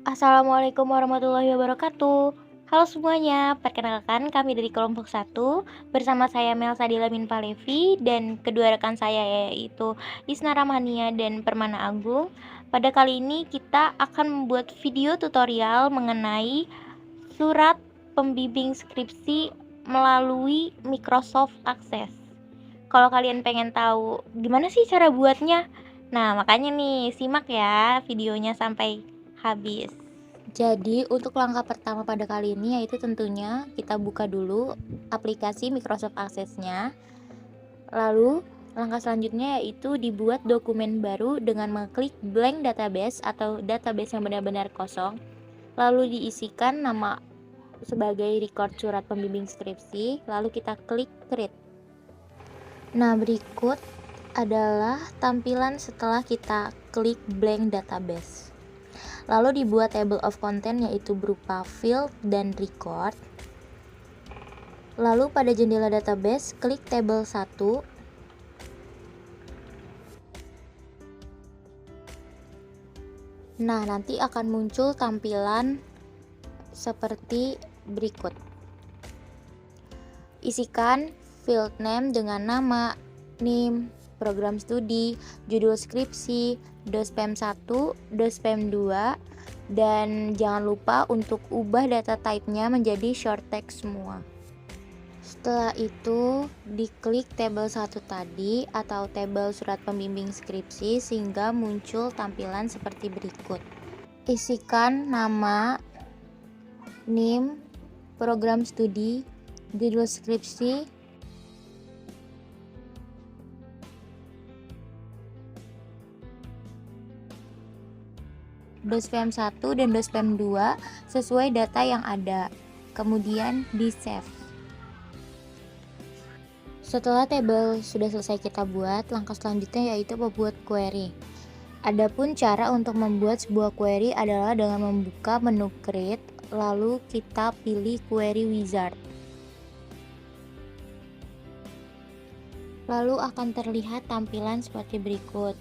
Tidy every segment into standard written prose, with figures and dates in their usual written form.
Assalamualaikum warahmatullahi wabarakatuh. Halo semuanya, perkenalkan kami dari kelompok satu bersama saya Melsa Dilamin Palevi dan kedua rekan saya yaitu Isna Ramania dan Permana Agung. Pada kali ini kita akan membuat video tutorial mengenai surat pembimbing skripsi melalui Microsoft Access. Kalau kalian pengen tahu gimana sih cara buatnya, nah makanya nih simak ya videonya sampai habis. Jadi untuk langkah pertama pada kali ini yaitu tentunya kita buka dulu aplikasi Microsoft Access-nya. Lalu langkah selanjutnya yaitu dibuat dokumen baru dengan mengklik blank database atau database yang benar-benar kosong. Lalu diisikan nama sebagai record surat pembimbing skripsi, lalu kita klik create. Nah, berikut adalah tampilan setelah kita klik blank database. Lalu dibuat table of content yaitu berupa field dan record. Lalu pada jendela database, klik table 1. Nah, nanti akan muncul tampilan seperti berikut. Isikan field name dengan nama, NIM, program studi, judul skripsi, dospem 1, dospem 2, dan jangan lupa untuk ubah data type-nya menjadi short text semua. Setelah itu, diklik tabel 1 tadi atau tabel surat pembimbing skripsi sehingga muncul tampilan seperti berikut. Isikan nama, NIM, program studi, judul skripsi, dospem 1 dan dospem 2 sesuai data yang ada. Kemudian di save. Setelah tabel sudah selesai kita buat, langkah selanjutnya yaitu membuat query. Adapun cara untuk membuat sebuah query adalah dengan membuka menu create, lalu kita pilih query wizard. Lalu akan terlihat tampilan seperti berikut.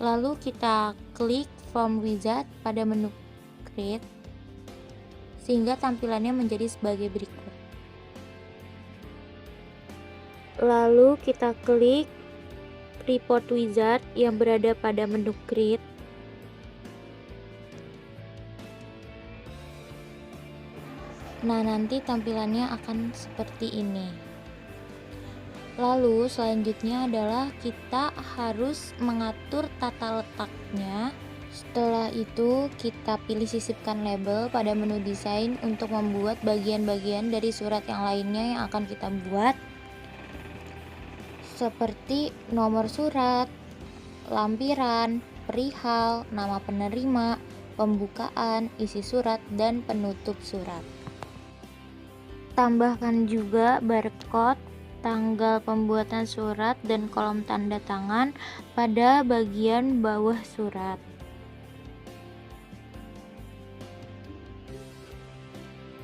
Lalu kita klik form wizard pada menu create sehingga tampilannya menjadi sebagai berikut. Lalu kita klik report wizard yang berada pada menu create. Nah, nanti tampilannya akan seperti ini. Lalu selanjutnya adalah kita harus mengatur tata letaknya. Setelah itu kita pilih sisipkan label pada menu desain untuk membuat bagian-bagian dari surat yang lainnya yang akan kita buat, seperti nomor surat, lampiran, perihal, nama penerima, pembukaan, isi surat, dan penutup surat. Tambahkan juga barcode, tanggal pembuatan surat, dan kolom tanda tangan pada bagian bawah surat.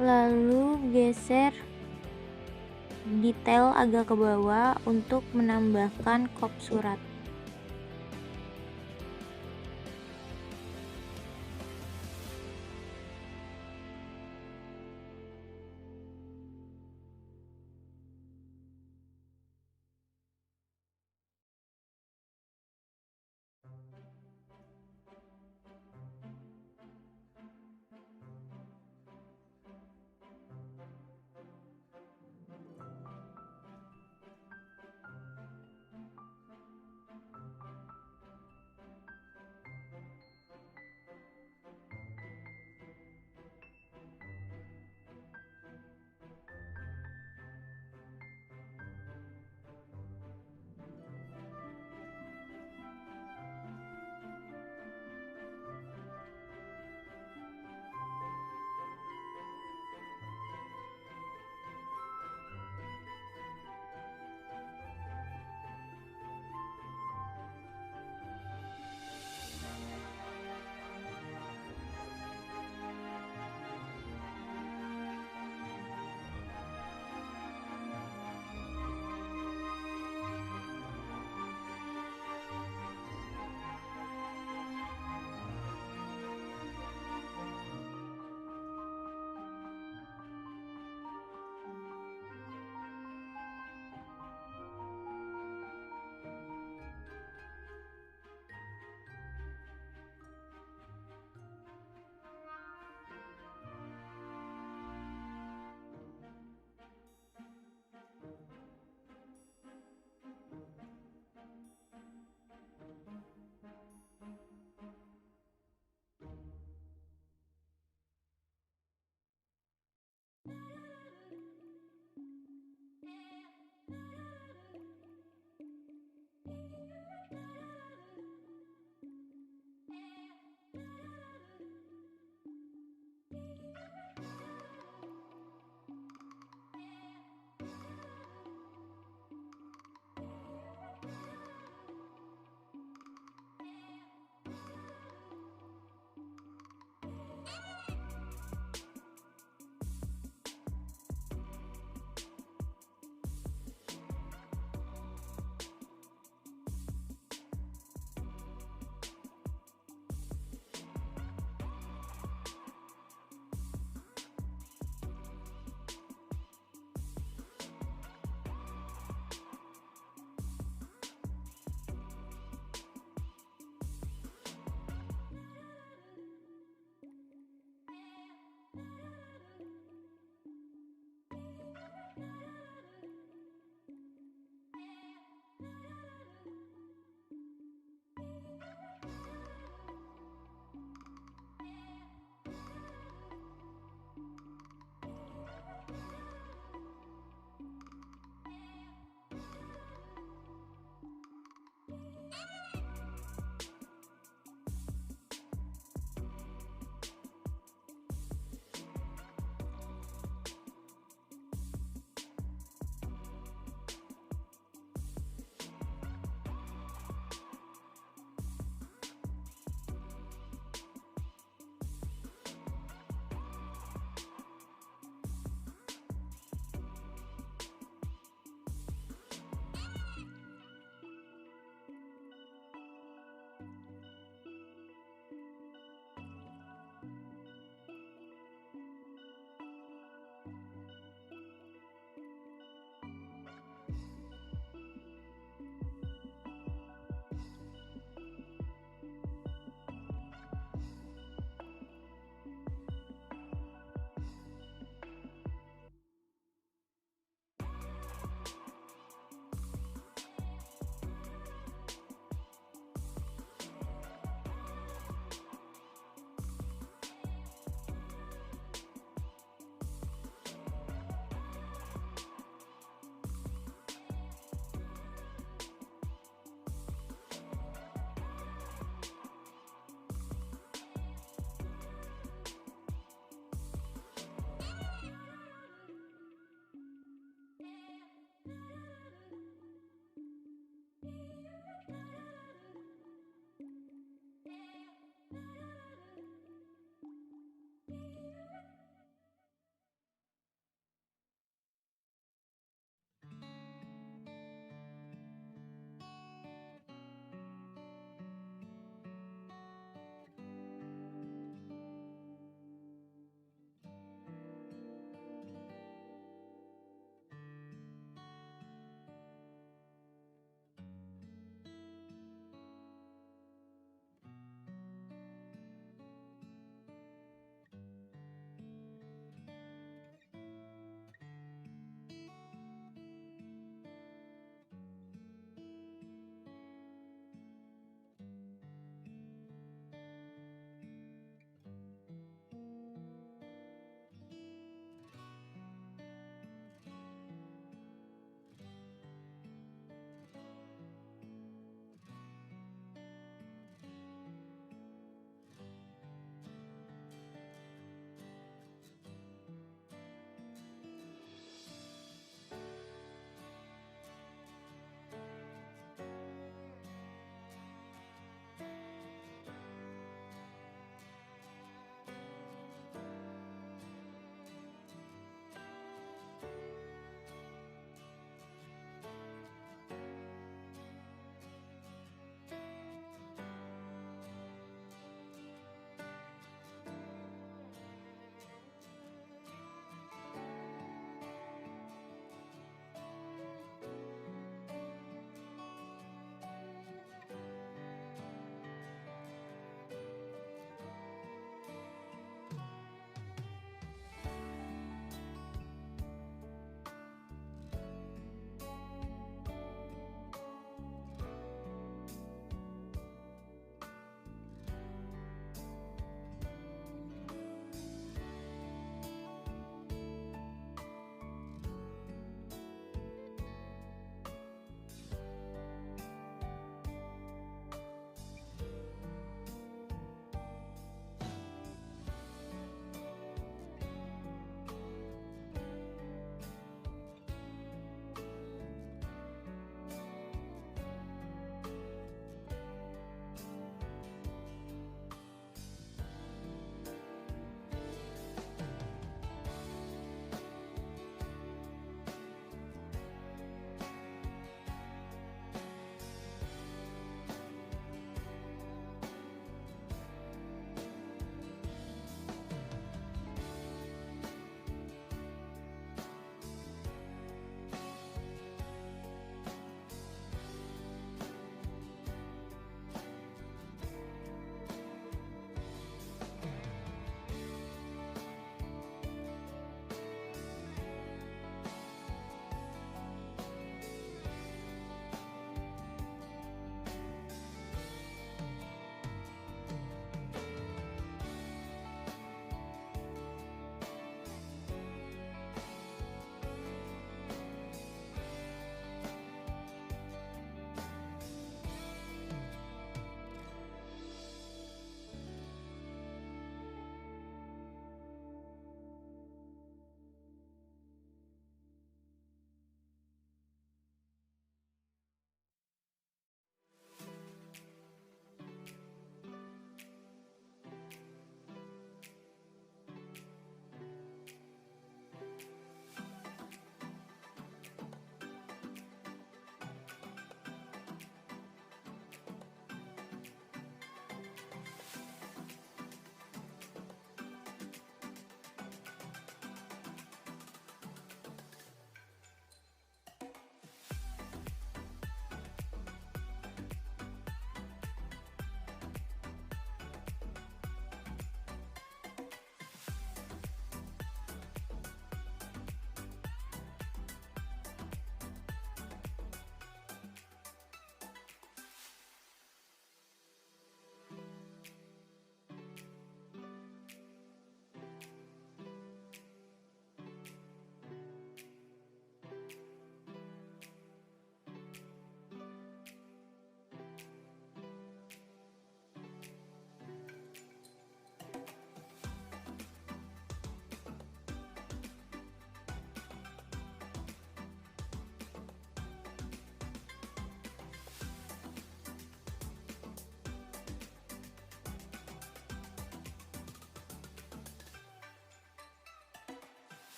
Lalu geser detail agak ke bawah untuk menambahkan kop surat.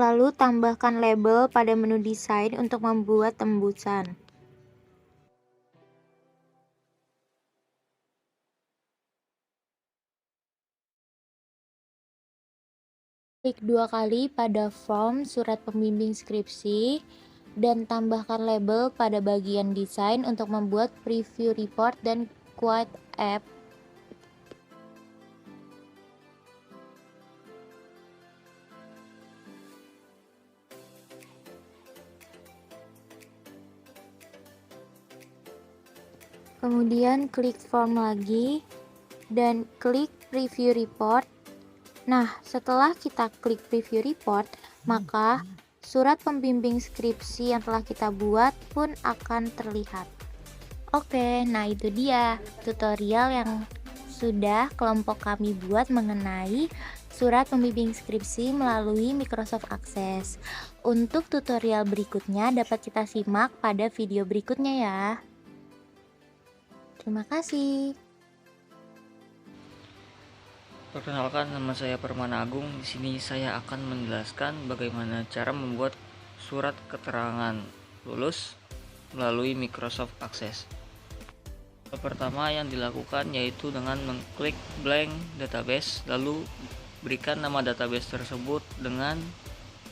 Lalu tambahkan label pada menu desain untuk membuat tembusan. Klik 2 kali pada form surat pembimbing skripsi dan tambahkan label pada bagian desain untuk membuat preview report dan quote app. Kemudian klik form lagi dan klik preview report. Nah, setelah kita klik preview report, maka surat pembimbing skripsi yang telah kita buat pun akan terlihat. Oke, nah itu dia tutorial yang sudah kelompok kami buat mengenai surat pembimbing skripsi melalui Microsoft Access. Untuk tutorial berikutnya dapat kita simak pada video berikutnya ya. Terima kasih. Perkenalkan, nama saya Permana Agung. Di sini saya akan menjelaskan bagaimana cara membuat surat keterangan lulus melalui Microsoft Access. Pertama yang dilakukan yaitu dengan mengklik blank database, lalu berikan nama database tersebut dengan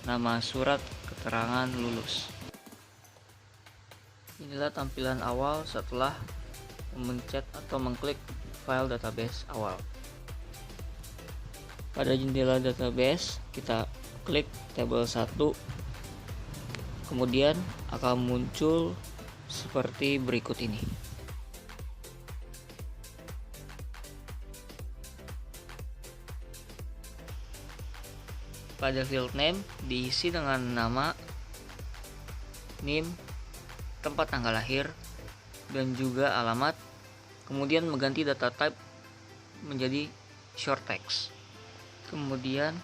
nama surat keterangan lulus. Inilah tampilan awal setelah memencet atau mengklik file database awal. Pada jendela database kita klik tabel 1, kemudian akan muncul seperti berikut ini. Pada field name diisi dengan nama, NIM, tempat tanggal lahir, dan juga alamat. Kemudian mengganti data type menjadi short text. Kemudian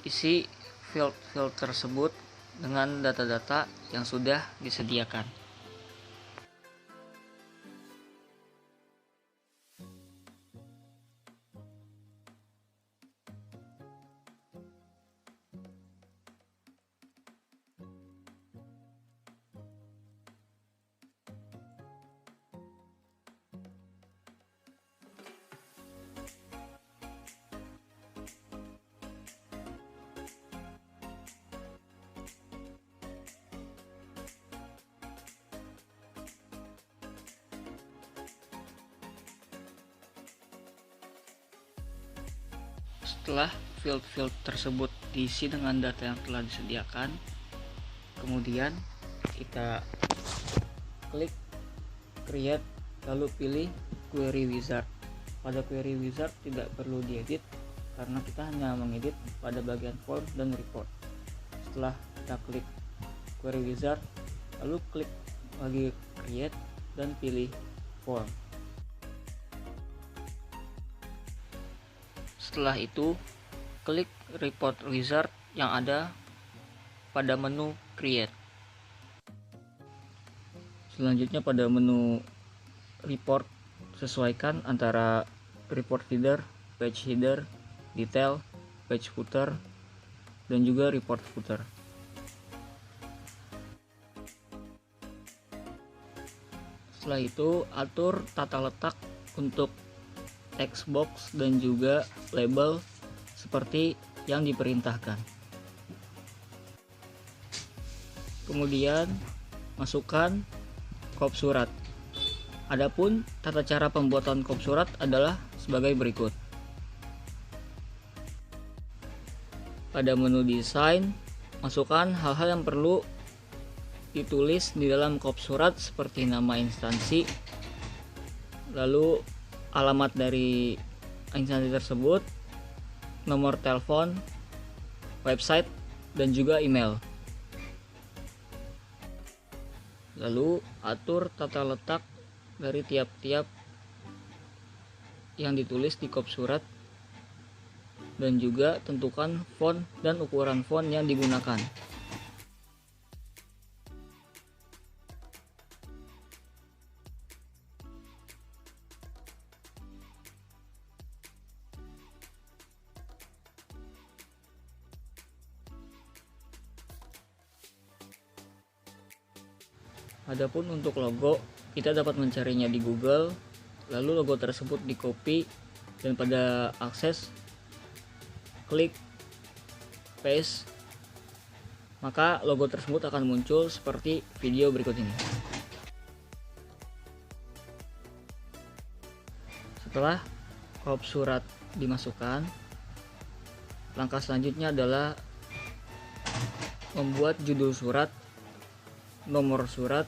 isi field tersebut dengan data-data yang sudah disediakan. Setelah field-field tersebut diisi dengan data yang telah disediakan, kemudian kita klik create, lalu pilih query wizard. Pada query wizard tidak perlu diedit karena kita hanya mengedit pada bagian form dan report. Setelah kita klik query wizard, lalu klik lagi create dan pilih form. Setelah itu, klik report wizard yang ada pada menu create. Selanjutnya pada menu report, sesuaikan antara report header, page header, detail, page footer, dan juga report footer. Setelah itu, atur tata letak untuk text box dan juga label seperti yang diperintahkan. Kemudian masukkan kop surat. Adapun tata cara pembuatan kop surat adalah sebagai berikut. Pada menu desain, masukkan hal-hal yang perlu ditulis di dalam kop surat seperti nama instansi, lalu alamat dari instansi tersebut, nomor telepon, website, dan juga email. Lalu atur tata letak dari tiap-tiap yang ditulis di kop surat, dan juga tentukan font dan ukuran font yang digunakan. Adapun untuk logo, kita dapat mencarinya di Google, lalu logo tersebut di copy dan pada akses klik paste, maka logo tersebut akan muncul seperti video berikut ini. Setelah hop surat dimasukkan, langkah selanjutnya adalah membuat judul surat, nomor surat,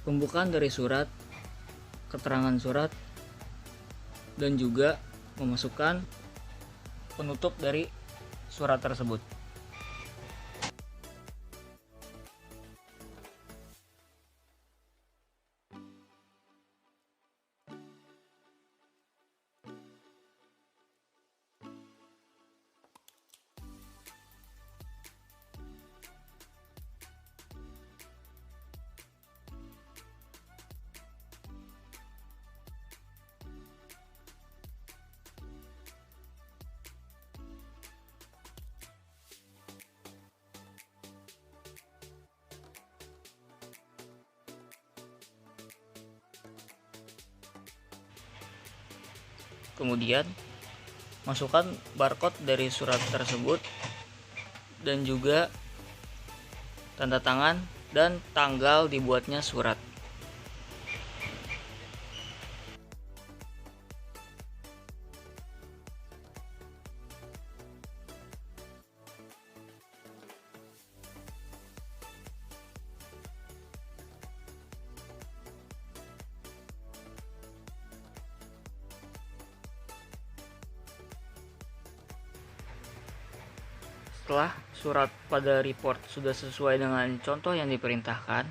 pembukaan dari surat, keterangan surat, dan juga memasukkan penutup dari surat tersebut. Kemudian masukkan barcode dari surat tersebut dan juga tanda tangan dan tanggal dibuatnya surat. Setelah surat pada report sudah sesuai dengan contoh yang diperintahkan,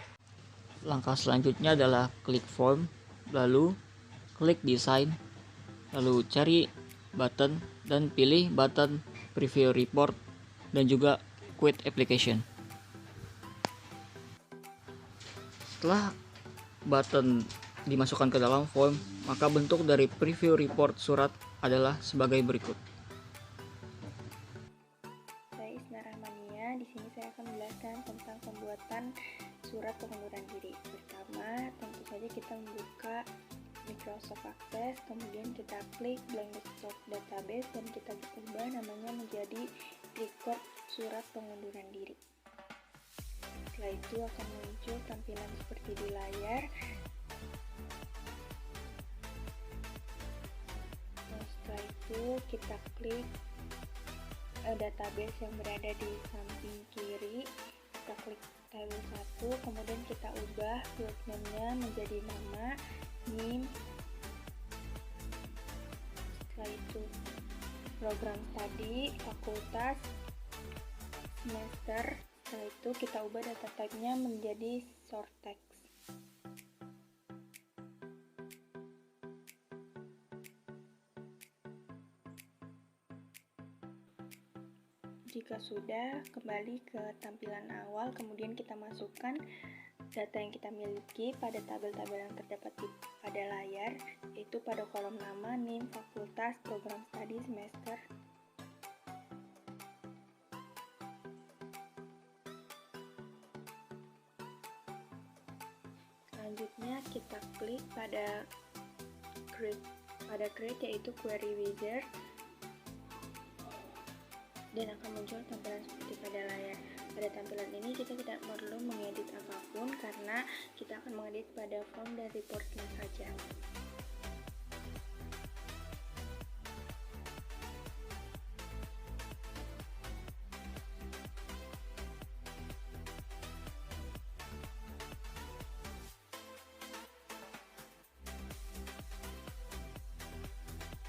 langkah selanjutnya adalah klik form, lalu klik desain, lalu cari button dan pilih button preview report dan juga quit application. Setelah button dimasukkan ke dalam form, maka bentuk dari preview report surat adalah sebagai berikut. Di sini saya akan menjelaskan tentang pembuatan surat pengunduran diri. Pertama, tentu saja kita membuka Microsoft Access, kemudian kita klik blank desktop database dan kita ubah namanya menjadi record surat pengunduran diri. Setelah itu akan muncul tampilan seperti di layar. Setelah itu kita klik database yang berada di samping kiri, kita klik tabel 1, kemudian kita ubah field-nya menjadi nama, NIM, setelah itu program tadi, fakultas, semester, setelah itu kita ubah data type-nya menjadi short text. Jika sudah, kembali ke tampilan awal, kemudian kita masukkan data yang kita miliki pada tabel-tabel yang terdapat pada layar, yaitu pada kolom nama, NIM, fakultas, program studi, semester. Selanjutnya kita klik pada create yaitu query wizard, dan akan muncul tampilan seperti pada layar. Pada tampilan ini kita tidak perlu mengedit apapun karena kita akan mengedit pada form dan reportnya saja.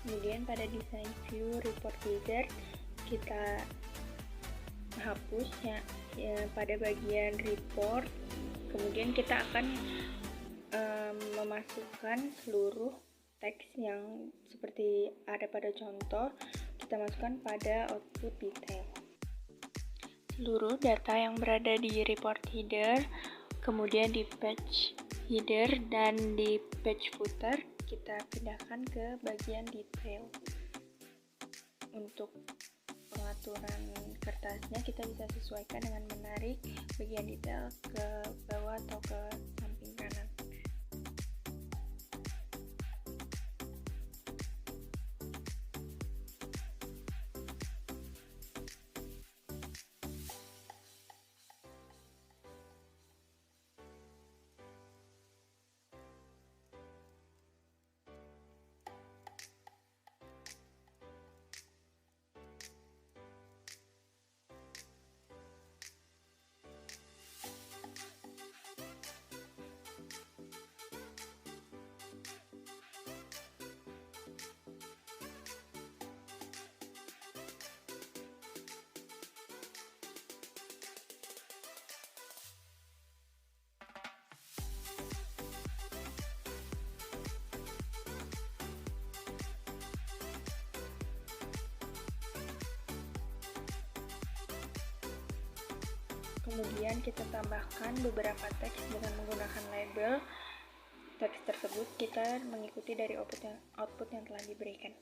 Kemudian pada design view report wizard kita hapus ya pada bagian report, kemudian kita akan memasukkan seluruh teks yang seperti ada pada contoh, kita masukkan pada output detail. Seluruh data yang berada di report header, kemudian di page header dan di page footer kita pindahkan ke bagian detail. Untuk pengaturan kertasnya kita bisa sesuaikan dengan menarik bagian detail ke bawah atau ke samping kanan. Kemudian kita tambahkan beberapa teks dengan menggunakan label. Teks tersebut kita mengikuti dari output yang telah diberikan.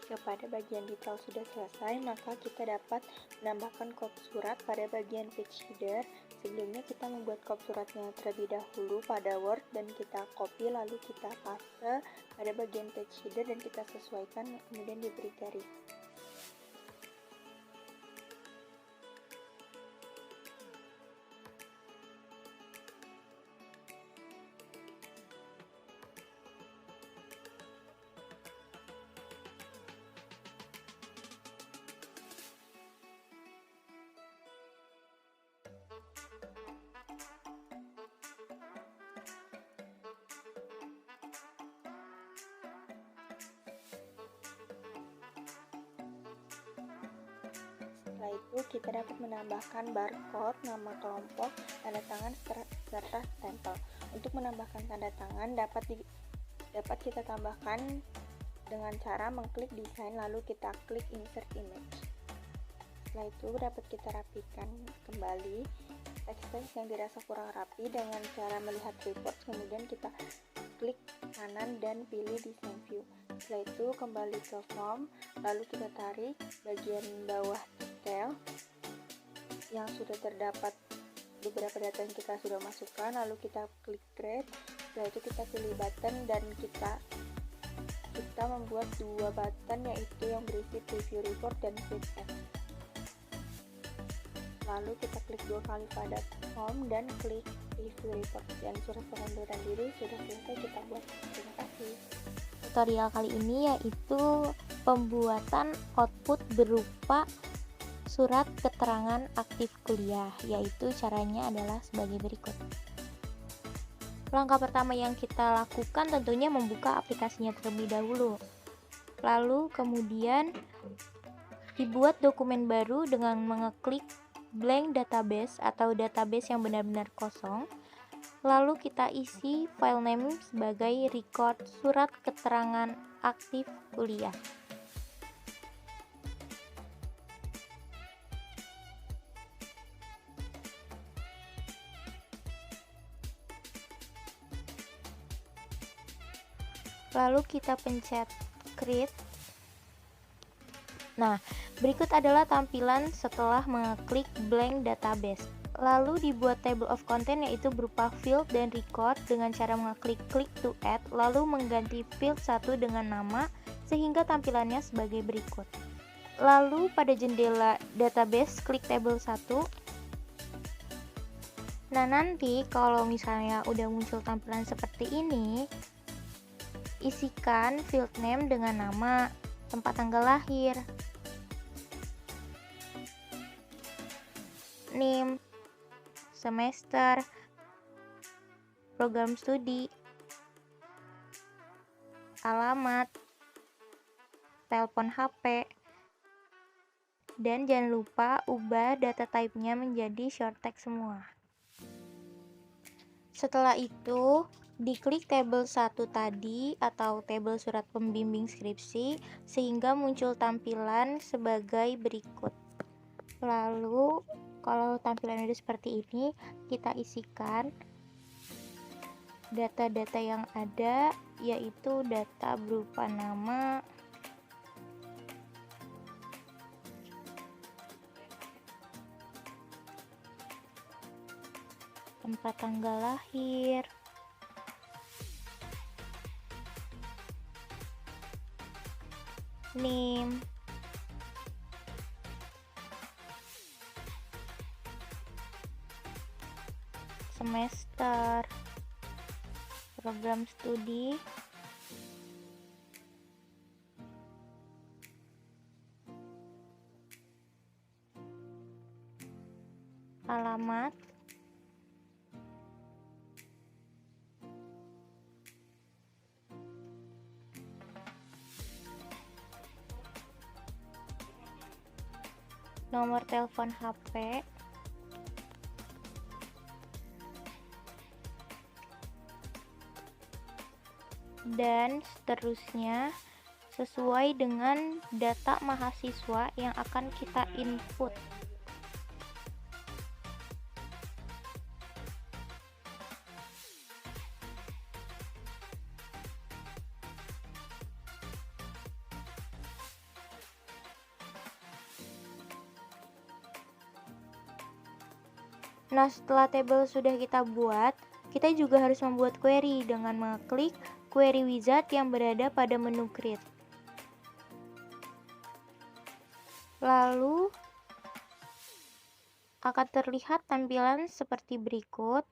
Jika pada bagian detail sudah selesai, maka kita dapat menambahkan kop surat pada bagian page header sebelumnya kita membuat kop suratnya terlebih dahulu pada Word dan kita copy lalu kita paste pada bagian text header dan kita sesuaikan kemudian diberi garis. Setelah itu kita dapat menambahkan barcode, nama kelompok, tanda tangan, serta stempel. Untuk menambahkan tanda tangan dapat kita tambahkan dengan cara mengklik desain lalu kita klik insert image. Setelah itu dapat kita rapikan kembali teks-teks yang dirasa kurang rapi dengan cara melihat report, kemudian kita klik kanan dan pilih design view. Setelah itu kembali ke form, lalu kita tarik bagian bawah detail yang sudah terdapat beberapa data yang kita sudah masukkan, lalu kita klik create. Setelah itu kita pilih button dan kita membuat dua button, yaitu yang berisi preview report dan save as. Lalu kita klik dua kali pada form dan klik preview report, dan surat pengunduran diri sudah selesai kita buat. Terima kasih. Tutorial kali ini yaitu pembuatan output berupa surat keterangan aktif kuliah, yaitu caranya adalah sebagai berikut. Langkah pertama yang kita lakukan tentunya membuka aplikasinya terlebih dahulu. Lalu kemudian dibuat dokumen baru dengan mengeklik blank database atau database yang benar-benar kosong. Lalu kita isi file name sebagai record surat keterangan aktif kuliah. Lalu kita pencet create. Nah, berikut adalah tampilan setelah mengeklik blank database. Lalu dibuat table of content, yaitu berupa field dan record dengan cara mengeklik click to add, lalu mengganti field 1 dengan nama sehingga tampilannya sebagai berikut. Lalu pada jendela database klik table 1. Nah, nanti kalau misalnya udah muncul tampilan seperti ini, isikan field name dengan nama, tempat tanggal lahir, NIM, semester, program studi, alamat, telepon HP, dan jangan lupa ubah data type-nya menjadi short text semua. Setelah itu, diklik tabel 1 tadi atau tabel surat pembimbing skripsi sehingga muncul tampilan sebagai berikut. Lalu kalau tampilan udah seperti ini, kita isikan data-data yang ada, yaitu data berupa nama, tempat tanggal lahir, NIM, semester, program studi, alamat, nomor telepon HP, dan seterusnya sesuai dengan data mahasiswa yang akan kita input. Nah, setelah tabel sudah kita buat, kita juga harus membuat query dengan mengklik query wizard yang berada pada menu create. Lalu akan terlihat tampilan seperti berikut.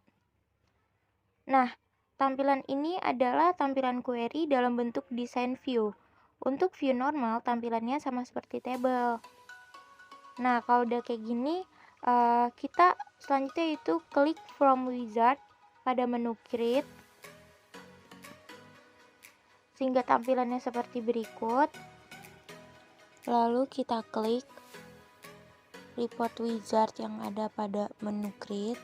Nah, tampilan ini adalah tampilan query dalam bentuk desain view. Untuk view normal, tampilannya sama seperti tabel. Nah, kalau udah kayak gini, kita selanjutnya itu klik from wizard pada menu create, sehingga tampilannya seperti berikut. Lalu kita klik report wizard yang ada pada menu create.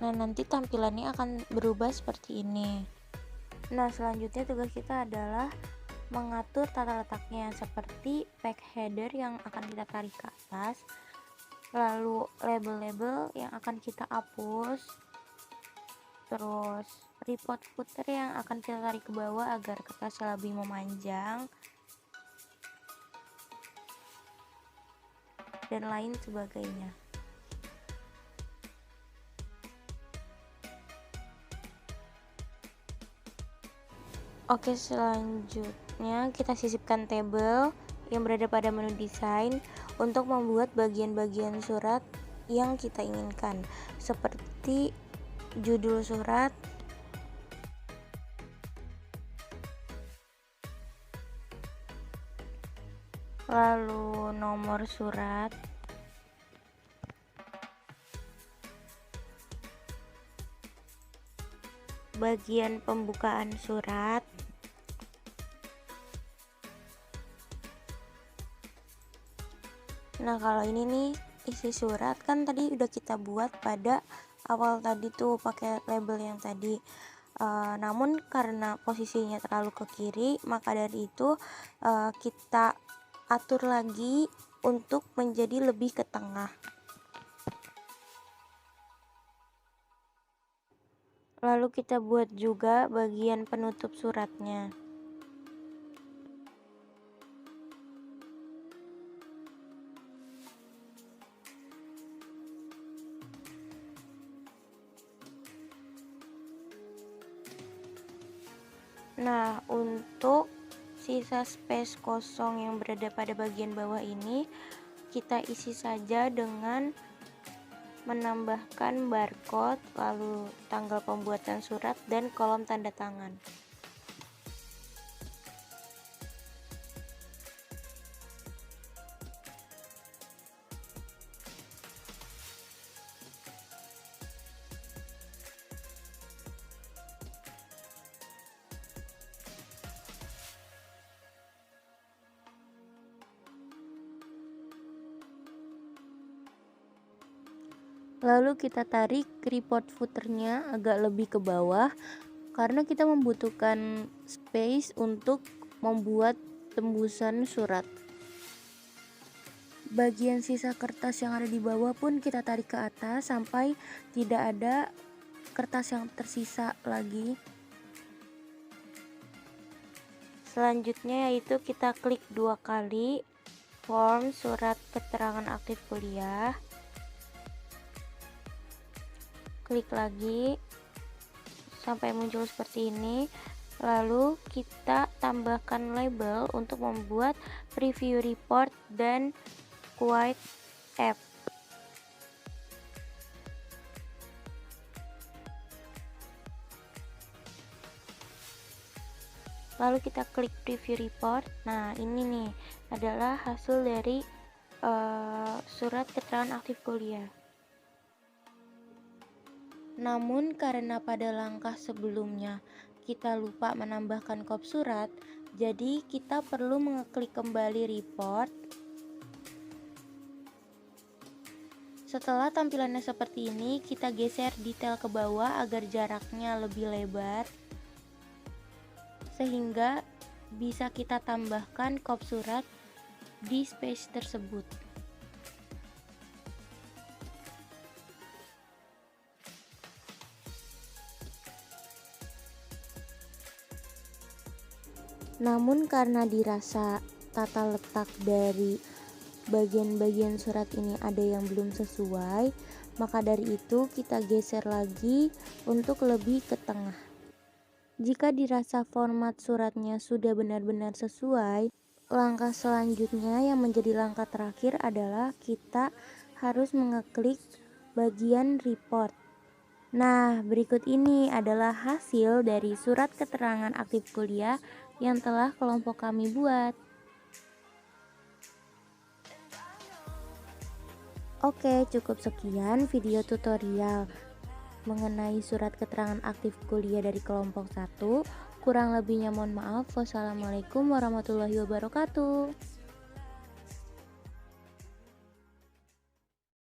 Nah, nanti tampilannya akan berubah seperti ini. Nah, selanjutnya tugas kita adalah mengatur tata letaknya, seperti pack header yang akan kita tarik ke atas, lalu label-label yang akan kita hapus, terus report footer yang akan kita tarik ke bawah agar kertasnya lebih memanjang, dan lain sebagainya. Oke, selanjutnya kita sisipkan tabel yang berada pada menu desain untuk membuat bagian-bagian surat yang kita inginkan, seperti judul surat, lalu nomor surat, bagian pembukaan surat, nah kalau ini nih isi surat kan tadi udah kita buat pada awal tadi tuh pakai label yang tadi. Namun karena posisinya terlalu ke kiri, maka dari itu kita atur lagi untuk menjadi lebih ke tengah. Lalu kita buat juga bagian penutup suratnya. Nah, untuk sisa space kosong yang berada pada bagian bawah ini, kita isi saja dengan menambahkan barcode, lalu tanggal pembuatan surat, dan kolom tanda tangan. Lalu kita tarik report footernya agak lebih ke bawah karena kita membutuhkan space untuk membuat tembusan surat. Bagian sisa kertas yang ada di bawah pun kita tarik ke atas sampai tidak ada kertas yang tersisa lagi. Selanjutnya yaitu kita klik 2 kali form surat keterangan aktif kuliah. Klik lagi sampai muncul seperti ini, lalu kita tambahkan label untuk membuat preview report dan quick app. Lalu kita klik preview report. Nah, ini nih adalah hasil dari surat keterangan aktif kuliah. Namun karena pada langkah sebelumnya kita lupa menambahkan kop surat, jadi kita perlu mengeklik kembali report. Setelah tampilannya seperti ini, kita geser detail ke bawah agar jaraknya lebih lebar, sehingga bisa kita tambahkan kop surat di space tersebut. Namun karena dirasa tata letak dari bagian-bagian surat ini ada yang belum sesuai, maka dari itu kita geser lagi untuk lebih ke tengah. Jika dirasa format suratnya sudah benar-benar sesuai, langkah selanjutnya yang menjadi langkah terakhir adalah kita harus mengeklik bagian report. Nah, berikut ini adalah hasil dari surat keterangan aktif kuliah yang telah kelompok kami buat. Oke, cukup sekian video tutorial mengenai surat keterangan aktif kuliah dari kelompok 1. Kurang lebihnya mohon maaf. Wassalamualaikum warahmatullahi wabarakatuh.